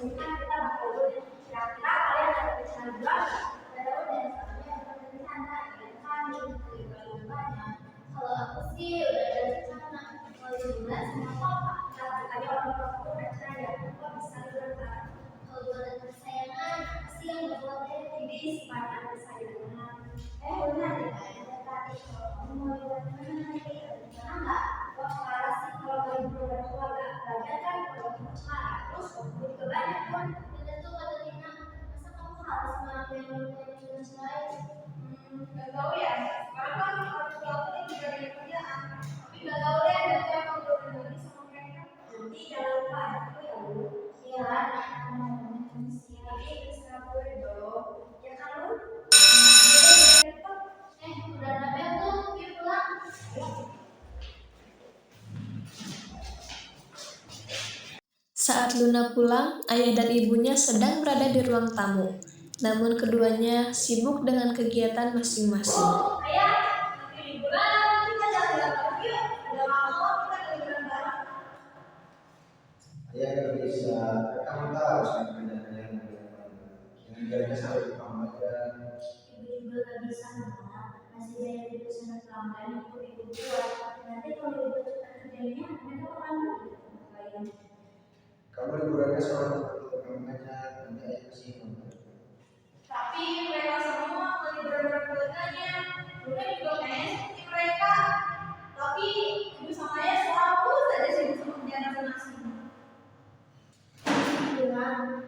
sini kan kita bakal dulu kira-kira kalian ada tulisan dua nggak? Ada udah soalnya ada tulisan kan kan banyak. Kalau aku sih udah ada rencana kalau liburan sama papa. Kalau tadi orang tua aku percaya aku bisa liburan bareng. Kalau liburan kesayangan pasti yang buat jadi sifatnya kesayangan. Benar ya kayaknya tadi kalau kamu mau liburan kemana nanti rencana nggak? Wah parah sih kalau mau liburan keluarga. Lagian kan kalau kita cemara terus duit juga banyak pun. Dan itu kata Tina, masa kamu harus ngelakuin yang lain? Nggak tahu ya. Sekarang kan orang tua aku lagi banyak kerjaan. Tapi nggak tahu deh nanti aku ngobrol lagi sama mereka. Nanti jangan lupa aku ya Bu. Iya, kamu ngomongin sih. Tapi terserah gue dong. Ya kan lu? Udah nabel tuh, yuk pulang. Saat Luna pulang, ayah dan ibunya sedang berada di ruang tamu. Namun keduanya sibuk dengan kegiatan masing-masing. Ayah, nanti liburan kita jalan-jalan lagi yuk. Udah lama kita liburan bareng. Ayah nggak bisa, kamu tahu saya kerjanya yang kerja sampai di Ramadan. Ibu juga nggak bisa mama, masih banyak di pesanan pelanggan yang perlu ibu buat. Nanti kalau ibu cepat kerjanya, mereka akan ngapain? Kamu liburannya sama teman-teman aja, nanti ayah kasih kamu. Tapi mereka semua liburan berkeluarganya. Luna juga kayaknya seperti mereka. Tapi ibu sama ayah selalu saja sibuk sama kerjaan masing-masing.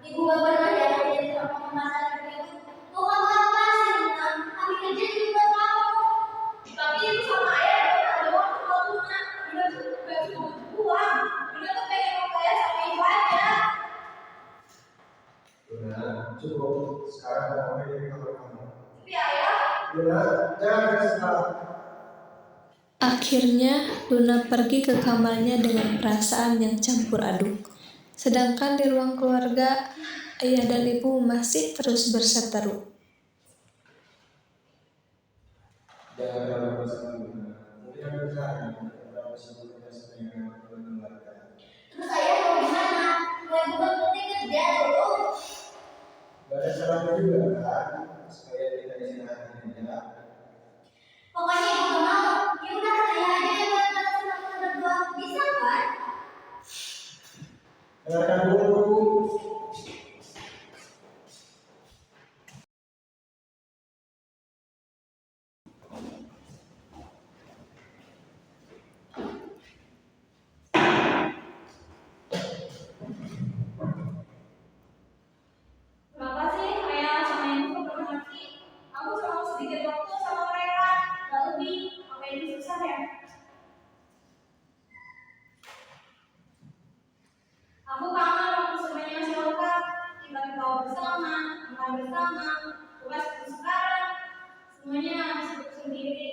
Ibu gak pernah ya jadi sama masalah itu. Mau kamu apa sih Luna? Kami kerja di buat kamu. Tapi ibu sama ayah gak ada waktu buat Luna. Luna tuh gak cuma butuh uang. Luna tuh pengen mau kaya sama ibu aja. Luna, cukup. Sekarang kamu jadi kamar kamu. Tapi ayah. Luna, jangan kasih tahu. Akhirnya, Luna pergi ke kamarnya dengan perasaan yang campur aduk. Sedangkan di ruang keluarga, ayah dan ibu masih terus berseteru. Jangan terlalu bersama Luna. Mungkin ada cara beberapa sebelumnya dengan keluarga. Terus ayah mau gimana? Mau ibu penting kerja dulu. Gak ada salahnya juga kan, supaya kita istirahat aja. Pokoknya ibu gak mau. Ya udah ayah aja yang buat sama kita berdua. Bisa kan? Dengarkan dulu. Kenapa sih ayah sama ibu pernah ngerti? Aku cuma mau sedikit waktu sama mereka. Gak lebih. Apa ini susah ya? Aku kangen waktu semuanya masih lengkap. Kita ketawa bersama, makan bersama. Tugas sekarang semuanya sibuk sendiri.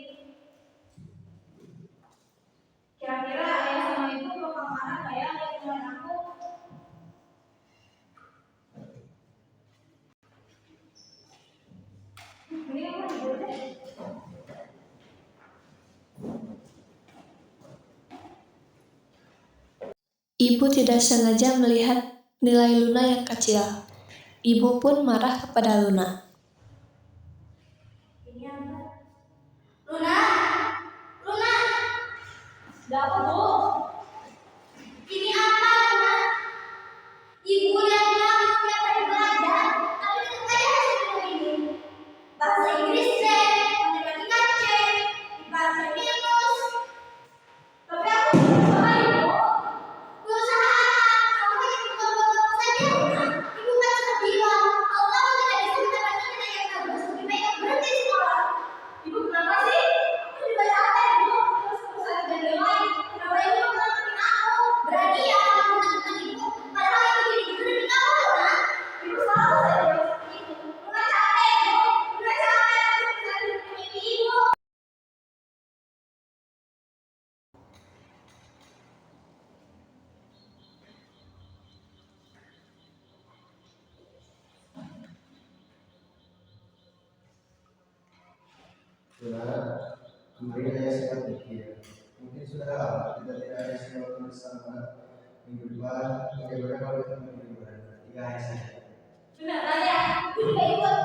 Kira-kira ayah sama ibu bakal marah gak ya lihat ngeliat aku? Mending aku tidur deh. Ibu tidak sengaja melihat nilai Luna yang kecil. Ibu pun marah kepada Luna. Ini apa? Luna! Luna! Ada apa, Bu? Ini apa, Luna? Ibu lihat kamu tiap hari belajar, tapi tetap aja hasilnya begini. Bahasa Inggris C, matematika C, IPA C minus. Tapi aku berusaha, Ibu. Berusaha apa? Kamu kan ikut kelompok saja, Luna. Ibu kan sudah bilang, kalau kamu tidak bisa mendapatkan nilai yang bagus, lebih baik kamu berhenti sekolah. Ibu kenapa sih? Aku juga capek, Bu. Terus urusan dan lain. Kenapa ibu ngelakuin aku? Berani ya kamu menentang ibu? Padahal ibu jadi guru demi kamu, Luna. Ibu selalu saja seperti itu. Luna capek, Bu. Luna capek. Aku bisa hidup demi ibu. Luna, kemarin ayah sempat pikir, mungkin sudah lama kita tidak ada siapa bersama. Minggu depan, bagaimana kalau kita pergi liburan? tiga hari saja. Benar aja, aku juga ikut.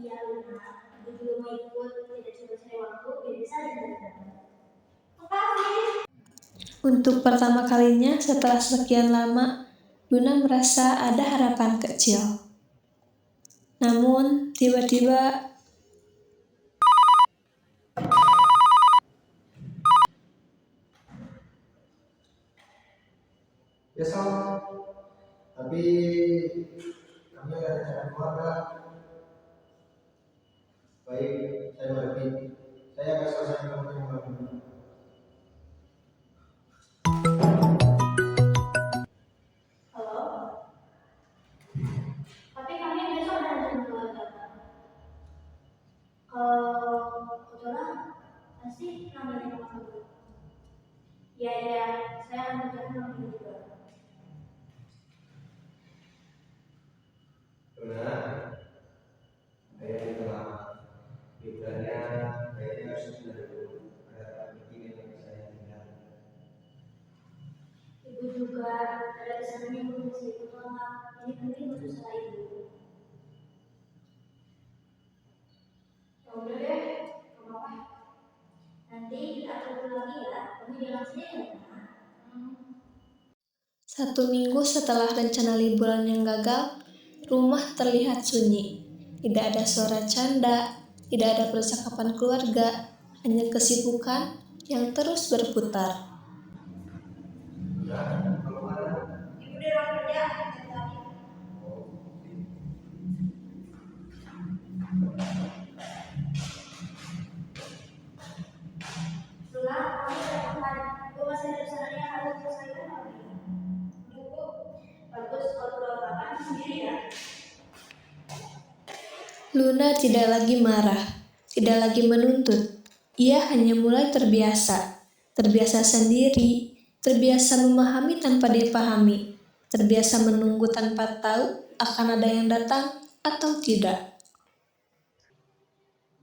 Iya Luna, aku juga mau ikut. Tidak cuma cari waktu, biar bisa jalan-jalan. Makasih. Untuk pertama kalinya setelah sekian lama, Luna merasa ada harapan kecil. Namun, tiba-tiba Ya Sob, tapi kami ada rencana keluarga. Baik, saya mengerti. Saya akan selesaikan yang dulu. Halo, tapi kami besok ada rencana keluarga. Kalau kebetulan, pasti namanya kamu. Iya, saya akan kerjakan hal ini juga. Luna, saya telah pikirannya kayaknya harus sudah dulu. Ada penting yang saya tinggal. Ibu juga ada kesannya belum bisa ikut tolak. Ini penting untuk salah ibu. Ya udah deh, nggak apa-apa. Nanti kita ketemu lagi ya. Kamu jangan sedih ya. 1 minggu setelah rencana liburan yang gagal, rumah terlihat sunyi. Tidak ada suara canda, tidak ada percakapan keluarga, hanya kesibukan yang terus berputar. Luna, kalau mana? Ibu di ruang kerja dari tadi. Lula, kamu udah makan. Gue masih ada usaha yang harus selesaikan hari ini. Ibu, bagus kalau pulang kapan sendiri ya. Luna tidak lagi marah, tidak lagi menuntut. Ia hanya mulai terbiasa. Terbiasa sendiri, terbiasa memahami tanpa dipahami, terbiasa menunggu tanpa tahu akan ada yang datang atau tidak.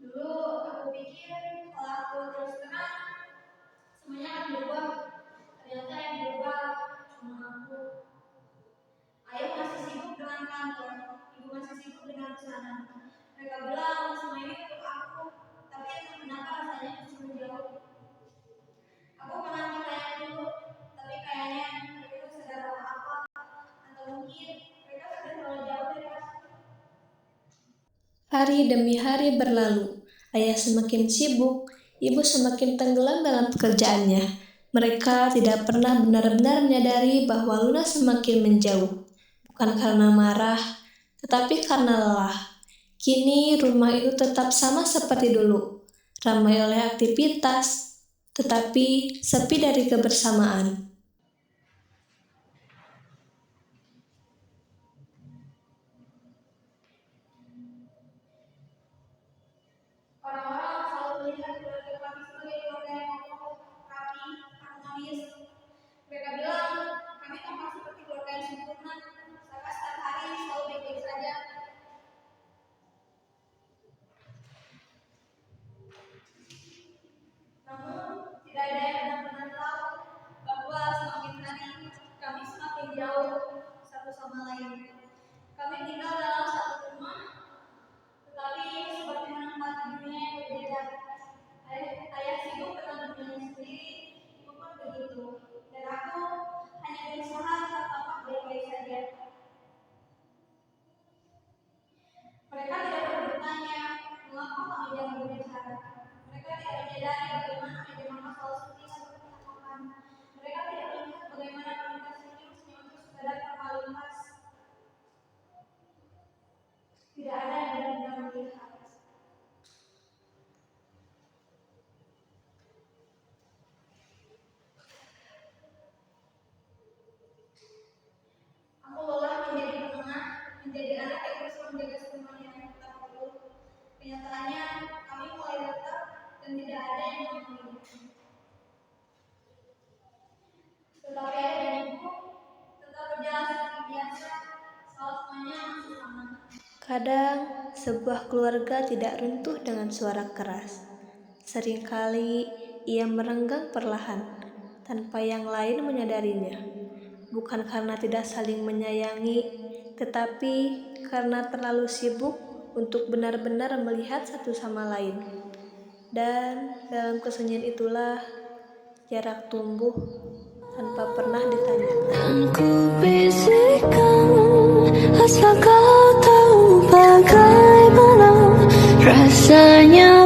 Dulu aku pikir kalau aku terus tenang, semuanya akan berubah. Ternyata yang berubah cuma aku. Ayah masih sibuk dengan kantor, ibu masih sibuk dengan pesanan. Mereka bilang semua ini untuk aku, tapi entah kenapa rasanya justru menjauh. Aku menanti kayak dulu, tapi kayaknya mereka itu sadar apa-apa, atau mungkin mereka sudah terlalu jauh dari aku. Hari demi hari berlalu, ayah semakin sibuk, ibu semakin tenggelam dalam pekerjaannya. Mereka tidak pernah benar-benar menyadari bahwa Luna semakin menjauh. Bukan karena marah, tetapi karena lelah. Kini rumah itu tetap sama seperti dulu, ramai oleh aktivitas, tetapi sepi dari kebersamaan. Orang-orang selalu melihat keluarga kami sebagai keluarga yang kokoh, rapi, harmonis. Mereka bilang kami tampak seperti keluarga yang sempurna, seakan setiap hari selalu baik-baik saja. Namun tidak ada yang benar-benar tahu bahwa semakin hari kami semakin jauh satu sama lain. Kami tinggal dalam satu rumah, tetapi seperti menempati dunia yang berbeda. Ayah sibuk dengan dunianya sendiri, ibu pun begitu. Dan aku hanya berusaha tetap tampak baik-baik saja. Mereka tidak perlu bertanya, mengapa kami jarang berbicara. Mereka tidak menyadari bagaimana meja makan selalu sepi saat kita makan. Mereka tidak melihat bagaimana kami tersenyum-senyum untuk sekadar formalitas. Tidak ada yang benar-benar melihat. Aku lelah menjadi penengah, menjadi anak yang terus menjaga semuanya yang tak perlu. Kenyataannya, kami mulai retak dan tidak ada yang memahami. Tetapi ayah dan ibu tetap berjalan seperti biasa, semuanya masih sama. Kadang, sebuah keluarga tidak runtuh dengan suara keras. Seringkali, ia merenggang perlahan, tanpa yang lain menyadarinya. Bukan karena tidak saling menyayangi, tetapi karena terlalu sibuk untuk benar-benar melihat satu sama lain. Dan dalam kesunyian itulah jarak tumbuh tanpa pernah ditanyakan. Dan ku bisikkan asal kau tahu bagaimana rasanya